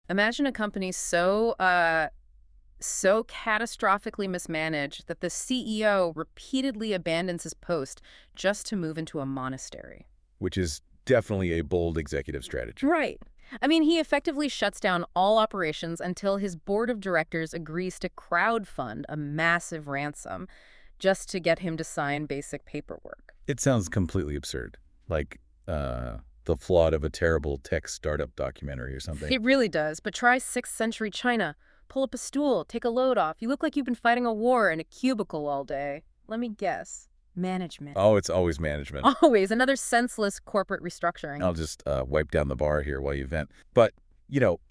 Imagine a company so catastrophically mismanaged that the CEO repeatedly abandons his post just to move into a monastery. Which is definitely a bold executive strategy. Right. I mean, he effectively shuts down all operations until his board of directors agrees to crowdfund a massive ransom just to get him to sign basic paperwork. It sounds completely absurd, like the plot of a terrible tech startup documentary or something. It really does, but try 6th century China. Pull up a stool, take a load off. You look like you've been fighting a war in a cubicle all day. Let me guess. Management. Oh, it's always management. Always another senseless corporate restructuring. I'll just wipe down the bar here while you vent. But,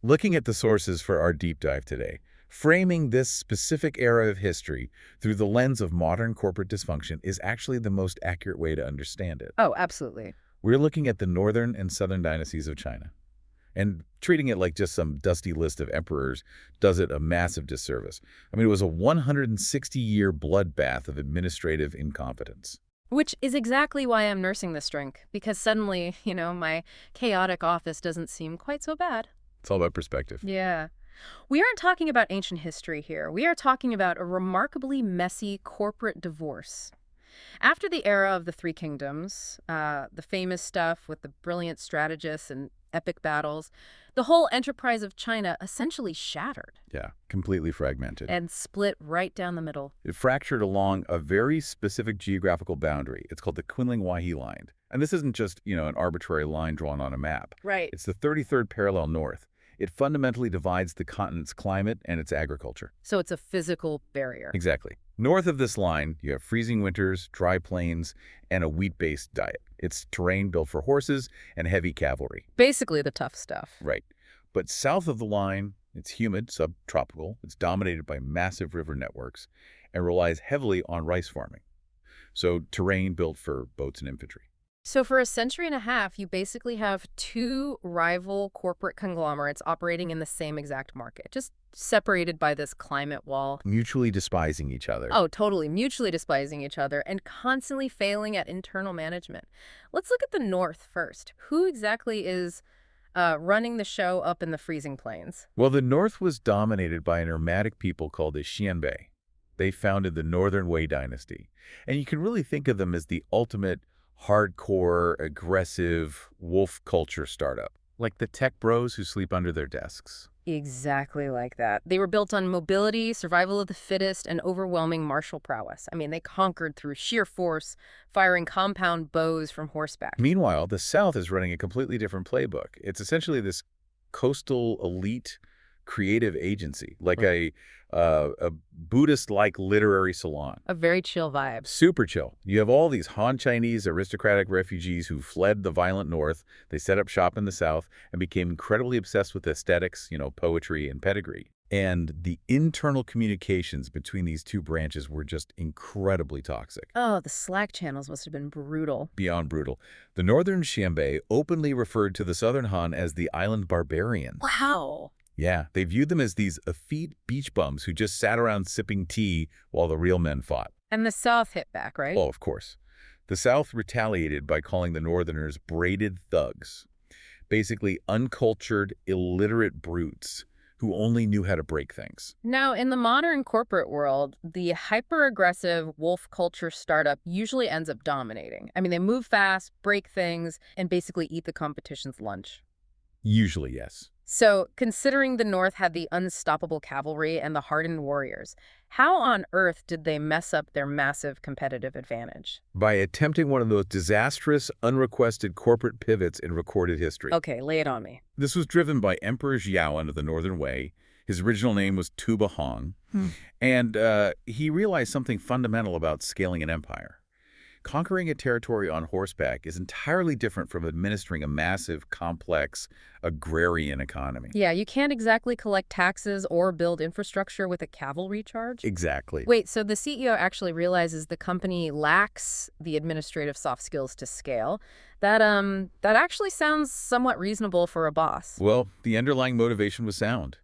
looking at the sources for our deep dive today, framing this specific era of history through the lens of modern corporate dysfunction is actually the most accurate way to understand it. Oh, absolutely. We're looking at the northern and southern dynasties of China. And treating it like just some dusty list of emperors does it a massive disservice. I mean, it was a 160-year bloodbath of administrative incompetence. Which is exactly why I'm nursing this drink, because suddenly, my chaotic office doesn't seem quite so bad. It's all about perspective. Yeah. We aren't talking about ancient history here. We are talking about a remarkably messy corporate divorce. After the era of the Three Kingdoms, the famous stuff with the brilliant strategists and epic battles, the whole enterprise of China essentially shattered Yeah, completely fragmented. and split right down the middle. It fractured along a very specific geographical boundary. It's called the Kunling-Wahi Line. And this isn't just, an arbitrary line drawn on a map. Right. It's the 33rd parallel north. It fundamentally divides the continent's climate and its agriculture. So it's a physical barrier. Exactly. North of this line, you have freezing winters, dry plains, and a wheat-based diet. It's terrain built for horses and heavy cavalry. Basically the tough stuff. Right. But south of the line, it's humid, subtropical. It's dominated by massive river networks and relies heavily on rice farming. So terrain built for boats and infantry. So for a century and a half, you basically have two rival corporate conglomerates operating in the same exact market, just separated by this climate wall. Mutually despising each other. Oh, totally. Mutually despising each other and constantly failing at internal management. Let's look at the North first. Who exactly is running the show up in the freezing plains? Well, the north was dominated by a nomadic people called the Xianbei. They founded the Northern Wei dynasty. And you can really think of them as the ultimate hardcore, aggressive wolf culture startup, like the tech bros who sleep under their desks. Exactly like that. They were built on mobility, survival of the fittest, and overwhelming martial prowess. I mean, they conquered through sheer force, firing compound bows from horseback. Meanwhile, the South is running a completely different playbook. It's essentially this coastal elite creative agency, like a Buddhist-like literary salon. A very chill vibe. Super chill. You have all these Han Chinese aristocratic refugees who fled the violent North. They set up shop in the South and became incredibly obsessed with aesthetics, poetry and pedigree. And the internal communications between these two branches were just incredibly toxic. Oh, the Slack channels must have been brutal. Beyond brutal. The northern Xianbei openly referred to the southern Han as the island barbarians. Wow. Yeah, they viewed them as these effete beach bums who just sat around sipping tea while the real men fought. And the South hit back, right? Oh, of course. The South retaliated by calling the Northerners braided thugs, basically uncultured, illiterate brutes who only knew how to break things. Now, in the modern corporate world, the hyper-aggressive wolf culture startup usually ends up dominating. I mean, they move fast, break things, and basically eat the competition's lunch. Usually, yes. So, considering the North had the unstoppable cavalry and the hardened warriors, how on earth did they mess up their massive competitive advantage? By attempting one of those disastrous, unrequested corporate pivots in recorded history. Okay, lay it on me. This was driven by Emperor Xiaoan of the Northern Wei. His original name was Tuba Hong. And he realized something fundamental about scaling an empire. Conquering a territory on horseback is entirely different from administering a massive, complex, agrarian economy. Yeah, you can't exactly collect taxes or build infrastructure with a cavalry charge. Exactly. Wait, so the CEO actually realizes the company lacks the administrative soft skills to scale. That actually sounds somewhat reasonable for a boss. Well, the underlying motivation was sound.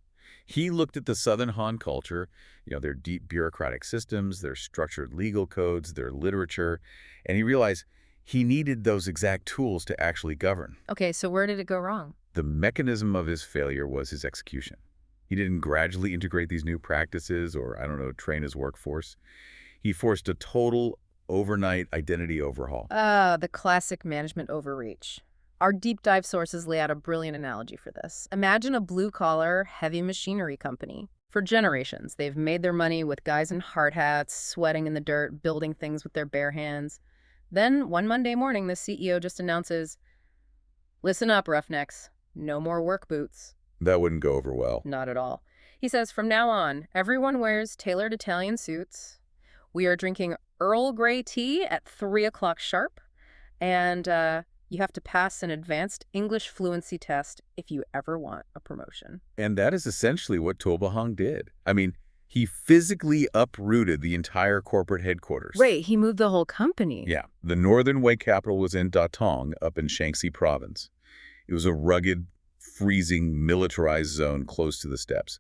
He looked at the Southern Han culture, their deep bureaucratic systems, their structured legal codes, their literature, and he realized He needed those exact tools to actually govern. Okay, so where did it go wrong? The mechanism of his failure was his execution. He didn't gradually integrate these new practices or, I don't know, train his workforce. He forced a total overnight identity overhaul. The classic management overreach. Our deep dive sources lay out a brilliant analogy for this. Imagine a blue-collar, heavy machinery company. For generations, they've made their money with guys in hard hats, sweating in the dirt, building things with their bare hands. Then, one Monday morning, the CEO just announces, "Listen up, roughnecks. No more work boots." That wouldn't go over well. Not at all. He says, from now on, everyone wears tailored Italian suits. We are drinking Earl Grey tea at 3 o'clock sharp. And you have to pass an advanced English fluency test if you ever want a promotion. And that is essentially what Tobahong did. I mean, he physically uprooted the entire corporate headquarters. Wait, he moved the whole company? Yeah. The Northern Wei capital was in Datong, up in Shaanxi province. It was a rugged, freezing, militarized zone close to the steppes.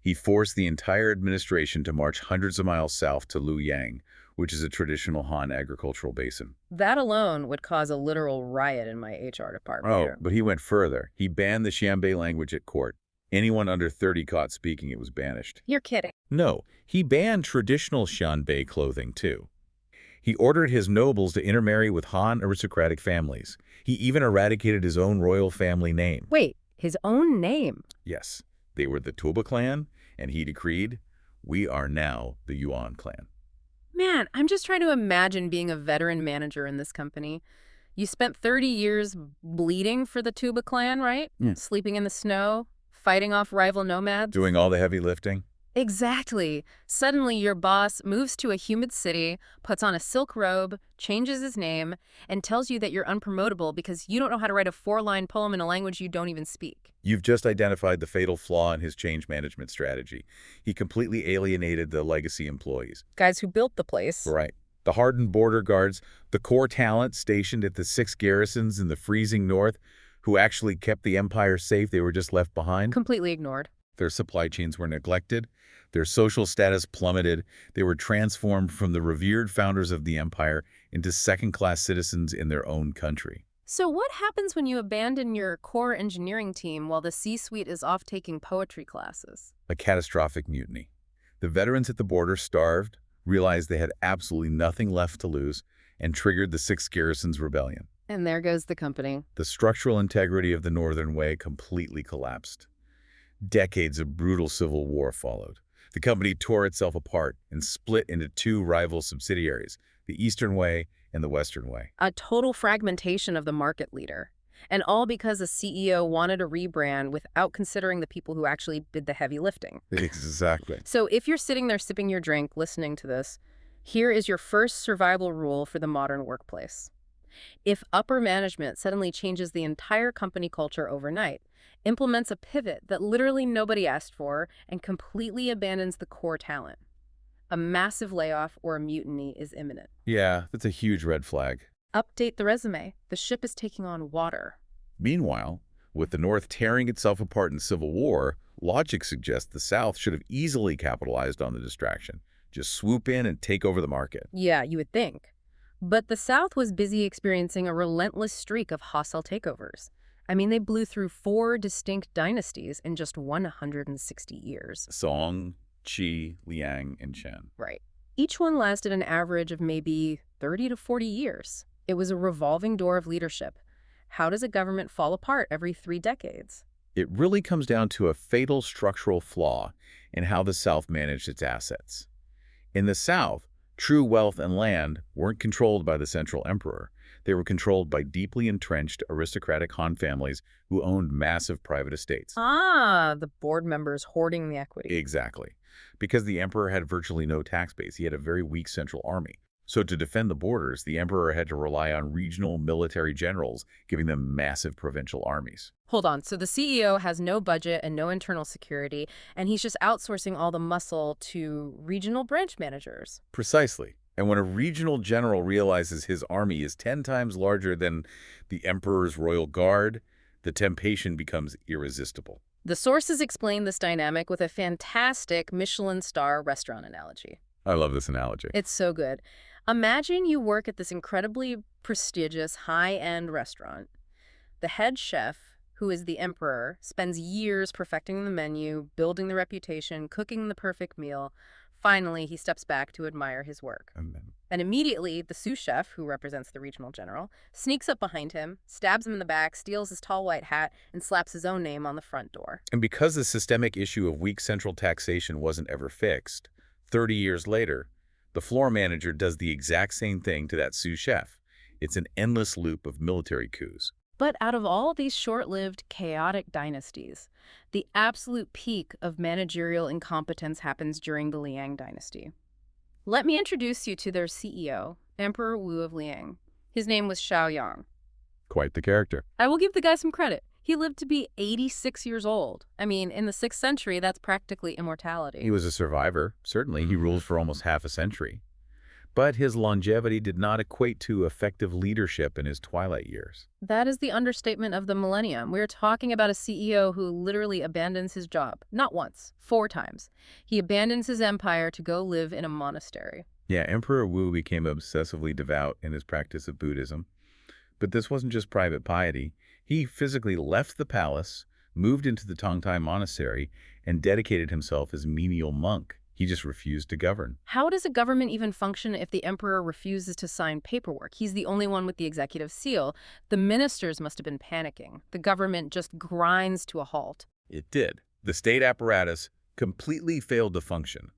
He forced the entire administration to march hundreds of miles south to Luoyang, which is a traditional Han agricultural basin. That alone would cause a literal riot in my HR department. Oh, but he went further. He banned the Xianbei language at court. Anyone under 30 caught speaking it was banished. You're kidding. No, he banned traditional Xianbei clothing, too. He ordered his nobles to intermarry with Han aristocratic families. He even eradicated his own royal family name. Wait, his own name? Yes, they were the Tuba clan, and he decreed, "We are now the Yuan clan." Man, I'm just trying to imagine being a veteran manager in this company. You spent 30 years bleeding for the Tuba clan, right? Yeah. Sleeping in the snow, fighting off rival nomads. Doing all the heavy lifting. Exactly. Suddenly your boss moves to a humid city, puts on a silk robe, changes his name, and tells you that you're unpromotable because you don't know how to write a 4-line poem in a language you don't even speak. You've just identified the fatal flaw in his change management strategy. He completely alienated the legacy employees. Guys who built the place. Right. The hardened border guards, the core talent stationed at the 6 garrisons in the freezing north, who actually kept the empire safe, they were just left behind. Completely ignored. Their supply chains were neglected. Their social status plummeted. They were transformed from the revered founders of the empire into second-class citizens in their own country. So what happens when you abandon your core engineering team while the C-suite is off taking poetry classes? A catastrophic mutiny. The veterans at the border starved, realized they had absolutely nothing left to lose, and triggered the 6 Garrisons Rebellion. And there goes the company. The structural integrity of the Northern Wei completely collapsed. Decades of brutal civil war followed. The company tore itself apart and split into 2 rival subsidiaries, the Eastern Wei and the Western Wei. A total fragmentation of the market leader. And all because a CEO wanted a rebrand without considering the people who actually did the heavy lifting. Exactly. So if you're sitting there sipping your drink, listening to this, here is your first survival rule for the modern workplace. If upper management suddenly changes the entire company culture overnight, implements a pivot that literally nobody asked for, and completely abandons the core talent, a massive layoff or a mutiny is imminent. Yeah, that's a huge red flag. Update the resume. The ship is taking on water. Meanwhile, with the North tearing itself apart in civil war, logic suggests the South should have easily capitalized on the distraction. Just swoop in and take over the market. Yeah, you would think. But the South was busy experiencing a relentless streak of hostile takeovers. I mean, they blew through 4 distinct dynasties in just 160 years. Song, Qi, Liang, and Chen. Right. Each one lasted an average of maybe 30 to 40 years. It was a revolving door of leadership. How does a government fall apart every 3 decades? It really comes down to a fatal structural flaw in how the South managed its assets. In the South, true wealth and land weren't controlled by the central emperor. They were controlled by deeply entrenched aristocratic Han families who owned massive private estates. Ah, the board members hoarding the equity. Exactly. Because the emperor had virtually no tax base, he had a very weak central army. So to defend the borders, the emperor had to rely on regional military generals, giving them massive provincial armies. Hold on, so the CEO has no budget and no internal security, and he's just outsourcing all the muscle to regional branch managers. Precisely. And when a regional general realizes his army is 10 times larger than the emperor's royal guard, the temptation becomes irresistible. The sources explain this dynamic with a fantastic Michelin star restaurant analogy. I love this analogy. It's so good. Imagine you work at this incredibly prestigious high-end restaurant. The head chef, who is the emperor, spends years perfecting the menu, building the reputation, cooking the perfect meal. Finally, he steps back to admire his work. And then And immediately, the sous chef, who represents the regional general, sneaks up behind him, stabs him in the back, steals his tall white hat, and slaps his own name on the front door. And because the systemic issue of weak central taxation wasn't ever fixed, 30 years later, the floor manager does the exact same thing to that sous chef. It's an endless loop of military coups. But out of all these short-lived, chaotic dynasties, the absolute peak of managerial incompetence happens during the Liang dynasty. Let me introduce you to their CEO, Emperor Wu of Liang. His name was Shaoyang. Quite the character. I will give the guy some credit. He lived to be 86 years old. I mean, in the 6th century, that's practically immortality. He was a survivor. Certainly, he ruled for almost half a century. But his longevity did not equate to effective leadership in his twilight years. That is the understatement of the millennium. We're talking about a CEO who literally abandons his job. Not once, 4 times. He abandons his empire to go live in a monastery. Yeah, Emperor Wu became obsessively devout in his practice of Buddhism. But this wasn't just private piety. He physically left the palace, moved into the Tongtai monastery, and dedicated himself as menial monk. He just refused to govern. How does a government even function if the emperor refuses to sign paperwork? He's the only one with the executive seal. The ministers must have been panicking. The government just grinds to a halt. It did. The state apparatus completely failed to function.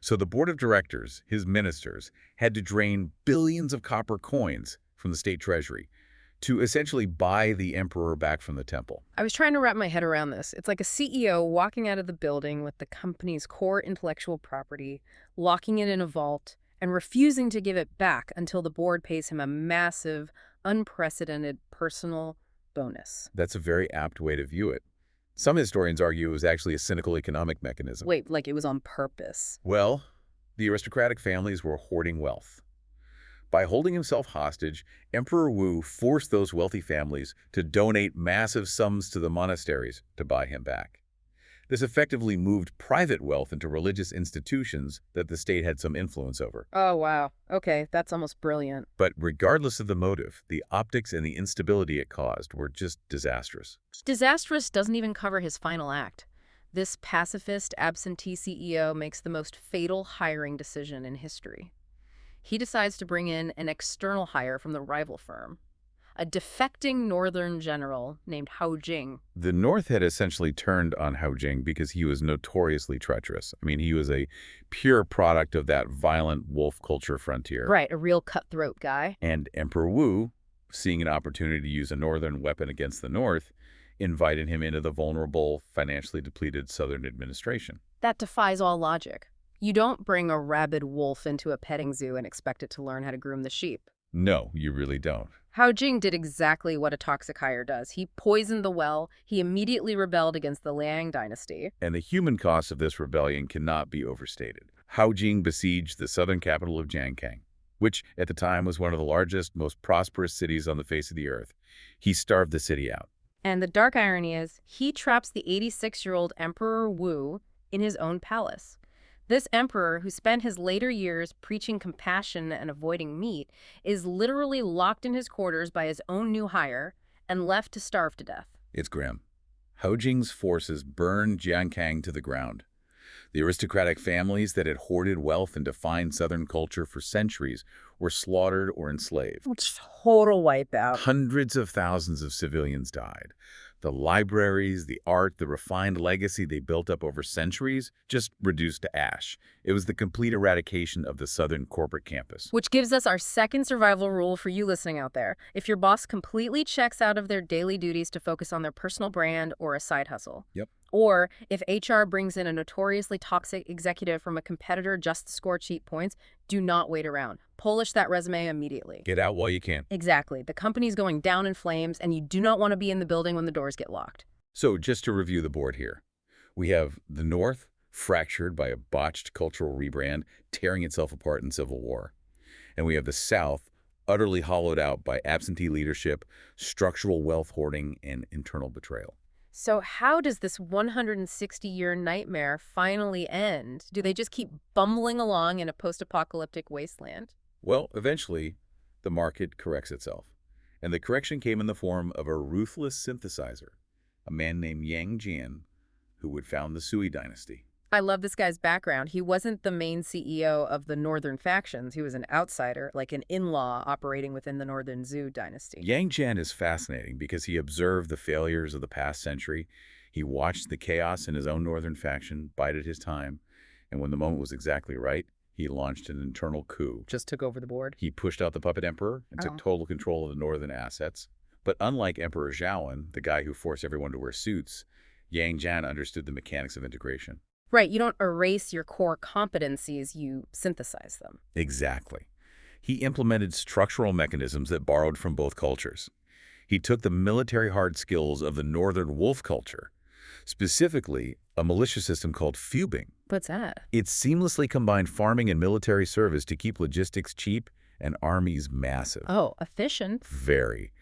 So the board of directors, his ministers, had to drain billions of copper coins from the state treasury to essentially buy the emperor back from the temple. I was trying to wrap my head around this. It's like a CEO walking out of the building with the company's core intellectual property, locking it in a vault, and refusing to give it back until the board pays him a massive, unprecedented personal bonus. That's a very apt way to view it. Some historians argue it was actually a cynical economic mechanism. Wait, like it was on purpose? Well, the aristocratic families were hoarding wealth. By holding himself hostage, Emperor Wu forced those wealthy families to donate massive sums to the monasteries to buy him back. This effectively moved private wealth into religious institutions that the state had some influence over. Oh, wow. Okay, that's almost brilliant. But regardless of the motive, the optics and the instability it caused were just disastrous. Disastrous doesn't even cover his final act. This pacifist, absentee CEO makes the most fatal hiring decision in history. He decides to bring in an external hire from the rival firm, a defecting northern general named Hao Jing. The North had essentially turned on Hao Jing because he was notoriously treacherous. I mean, he was a pure product of that violent wolf culture frontier. Right, a real cutthroat guy. And Emperor Wu, seeing an opportunity to use a northern weapon against the North, invited him into the vulnerable, financially depleted southern administration. That defies all logic. You don't bring a rabid wolf into a petting zoo and expect it to learn how to groom the sheep. No, you really don't. Hao Jing did exactly what a toxic hire does. He poisoned the well. He immediately rebelled against the Liang dynasty. And the human cost of this rebellion cannot be overstated. Hao Jing besieged the southern capital of Jiankang, which at the time was one of the largest, most prosperous cities on the face of the earth. He starved the city out. And the dark irony is, he traps the 86-year-old Emperor Wu in his own palace. This emperor, who spent his later years preaching compassion and avoiding meat, is literally locked in his quarters by his own new hire and left to starve to death. It's grim. Hao Jing's forces burned Jiankang to the ground. The aristocratic families that had hoarded wealth and defined southern culture for centuries were slaughtered or enslaved. Total wipeout. Hundreds of thousands of civilians died. The libraries, the art, the refined legacy they built up over centuries just reduced to ash. It was the complete eradication of the southern corporate campus. Which gives us our second survival rule for you listening out there. If your boss completely checks out of their daily duties to focus on their personal brand or a side hustle. Yep. Or if HR brings in a notoriously toxic executive from a competitor just to score cheap points, do not wait around. Polish that resume immediately. Get out while you can. Exactly. The company's going down in flames, and you do not want to be in the building when the doors get locked. So just to review the board here, we have the North fractured by a botched cultural rebrand, tearing itself apart in civil war. And we have the South utterly hollowed out by absentee leadership, structural wealth hoarding, and internal betrayal. So how does this 160-year nightmare finally end? Do they just keep bumbling along in a post-apocalyptic wasteland? Well, eventually, the market corrects itself. And the correction came in the form of a ruthless synthesizer, a man named Yang Jian, who would found the Sui dynasty. I love this guy's background. He wasn't the main CEO of the northern factions. He was an outsider, like an in-law operating within the northern Zhou dynasty. Yang Jian is fascinating because he observed the failures of the past century. He watched the chaos in his own northern faction, bided his time, and when the moment was exactly right, he launched an internal coup. Just took over the board. He pushed out the puppet emperor and took total control of the northern assets. But unlike Emperor Zhaowen, the guy who forced everyone to wear suits, Yang Jian understood the mechanics of integration. Right, you don't erase your core competencies, you synthesize them. Exactly. He implemented structural mechanisms that borrowed from both cultures. He took the military hard skills of the northern wolf culture, specifically a militia system called fubing. What's that? It seamlessly combined farming and military service to keep logistics cheap and armies massive. Oh, efficient. Very.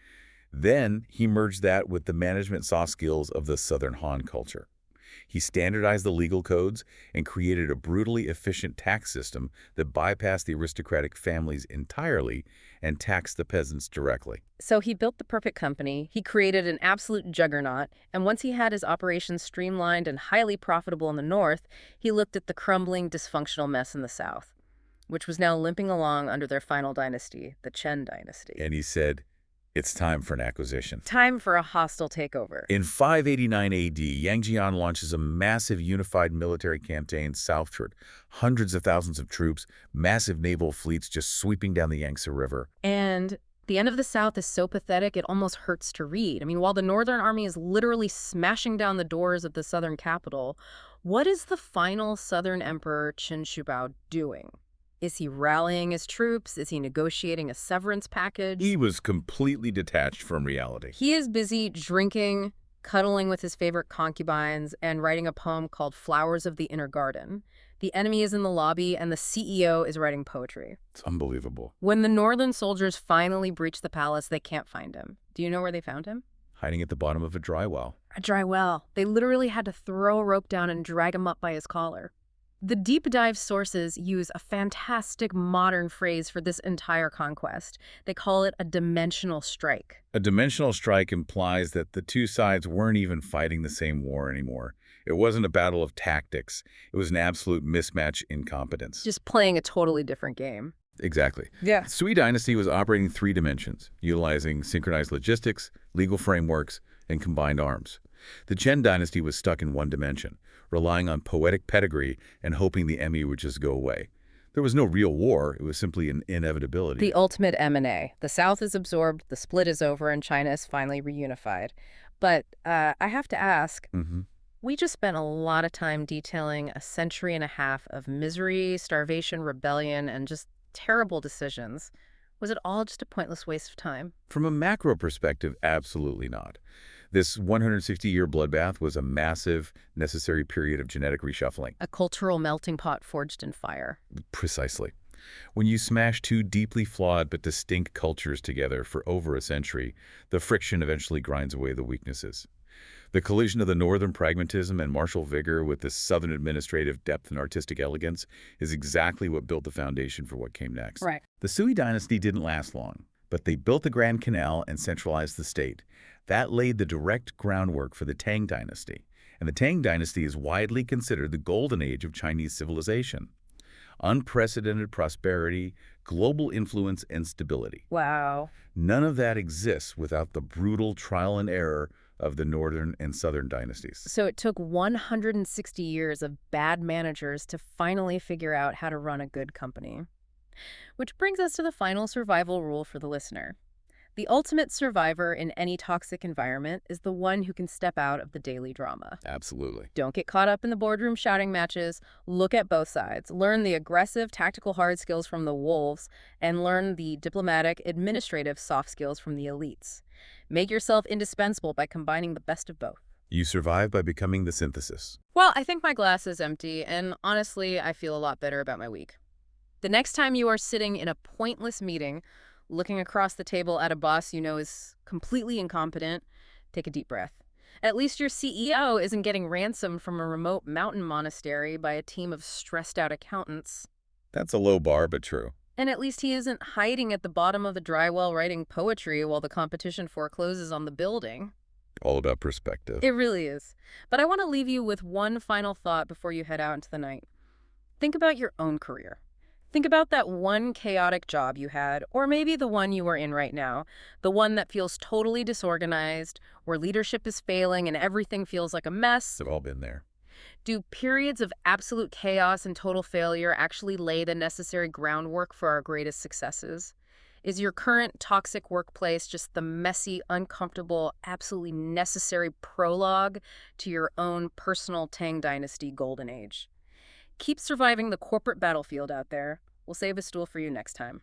Then he merged that with the management soft skills of the Southern Han culture. He standardized the legal codes and created a brutally efficient tax system that bypassed the aristocratic families entirely and taxed the peasants directly. So he built the perfect company, he created an absolute juggernaut, and once he had his operations streamlined and highly profitable in the north, he looked at the crumbling, dysfunctional mess in the south, which was now limping along under their final dynasty, the Chen dynasty. And he said, it's time for an acquisition. Time for a hostile takeover. In 589 AD, Yang Jian launches a massive unified military campaign southward. Hundreds of thousands of troops, massive naval fleets just sweeping down the Yangtze River. And the end of the South is so pathetic it almost hurts to read. I mean, while the Northern Army is literally smashing down the doors of the Southern capital, what is the final Southern Emperor Qin Shi Bao doing? Is he rallying his troops? Is he negotiating a severance package? He was completely detached from reality. He is busy drinking, cuddling with his favorite concubines, and writing a poem called Flowers of the Inner Garden. The enemy is in the lobby, and the CEO is writing poetry. It's unbelievable. When the northern soldiers finally breach the palace, they can't find him. Do you know where they found him? Hiding at the bottom of a dry well. A dry well. They literally had to throw a rope down and drag him up by his collar. The deep dive sources use a fantastic modern phrase for this entire conquest. They call it a dimensional strike. A dimensional strike implies that the two sides weren't even fighting the same war anymore. It wasn't a battle of tactics. It was an absolute mismatch in competence. Just playing a totally different game. Exactly. Yeah. The Sui dynasty was operating 3 dimensions, utilizing synchronized logistics, legal frameworks, and combined arms. The Chen dynasty was stuck in 1 dimension, relying on poetic pedigree and hoping the enemy would just go away. There was no real war. It was simply an inevitability. The ultimate M&A. The South is absorbed, the split is over, and China is finally reunified. But I have to ask, we just spent a lot of time detailing a century and a half of misery, starvation, rebellion, and just terrible decisions. Was it all just a pointless waste of time? From a macro perspective, absolutely not. This 160-year bloodbath was a massive, necessary period of genetic reshuffling. A cultural melting pot forged in fire. Precisely. When you smash 2 deeply flawed but distinct cultures together for over a century, the friction eventually grinds away the weaknesses. The collision of the northern pragmatism and martial vigor with the southern administrative depth and artistic elegance is exactly what built the foundation for what came next. Right. The Sui dynasty didn't last long, but they built the Grand Canal and centralized the state. That laid the direct groundwork for the Tang dynasty, and the Tang dynasty is widely considered the golden age of Chinese civilization. Unprecedented prosperity, global influence, and stability. Wow. None of that exists without the brutal trial and error of the northern and southern dynasties. So it took 160 years of bad managers to finally figure out how to run a good company. Which brings us to the final survival rule for the listener. The ultimate survivor in any toxic environment is the one who can step out of the daily drama. Absolutely. Don't get caught up in the boardroom shouting matches. Look at both sides. Learn the aggressive, tactical hard skills from the wolves, and learn the diplomatic, administrative soft skills from the elites. Make yourself indispensable by combining the best of both. You survive by becoming the synthesis. Well, I think my glass is empty, and honestly, I feel a lot better about my week. The next time you are sitting in a pointless meeting, looking across the table at a boss you know is completely incompetent, take a deep breath. At least your CEO isn't getting ransomed from a remote mountain monastery by a team of stressed-out accountants. That's a low bar, but true. And at least he isn't hiding at the bottom of the dry well writing poetry while the competition forecloses on the building. All about perspective. It really is. But I want to leave you with one final thought before you head out into the night. Think about your own career. Think about that one chaotic job you had, or maybe the one you are in right now, the one that feels totally disorganized, where leadership is failing and everything feels like a mess. We've all been there. Do periods of absolute chaos and total failure actually lay the necessary groundwork for our greatest successes? Is your current toxic workplace just the messy, uncomfortable, absolutely necessary prologue to your own personal Tang Dynasty golden age? Keep surviving the corporate battlefield out there. We'll save a stool for you next time.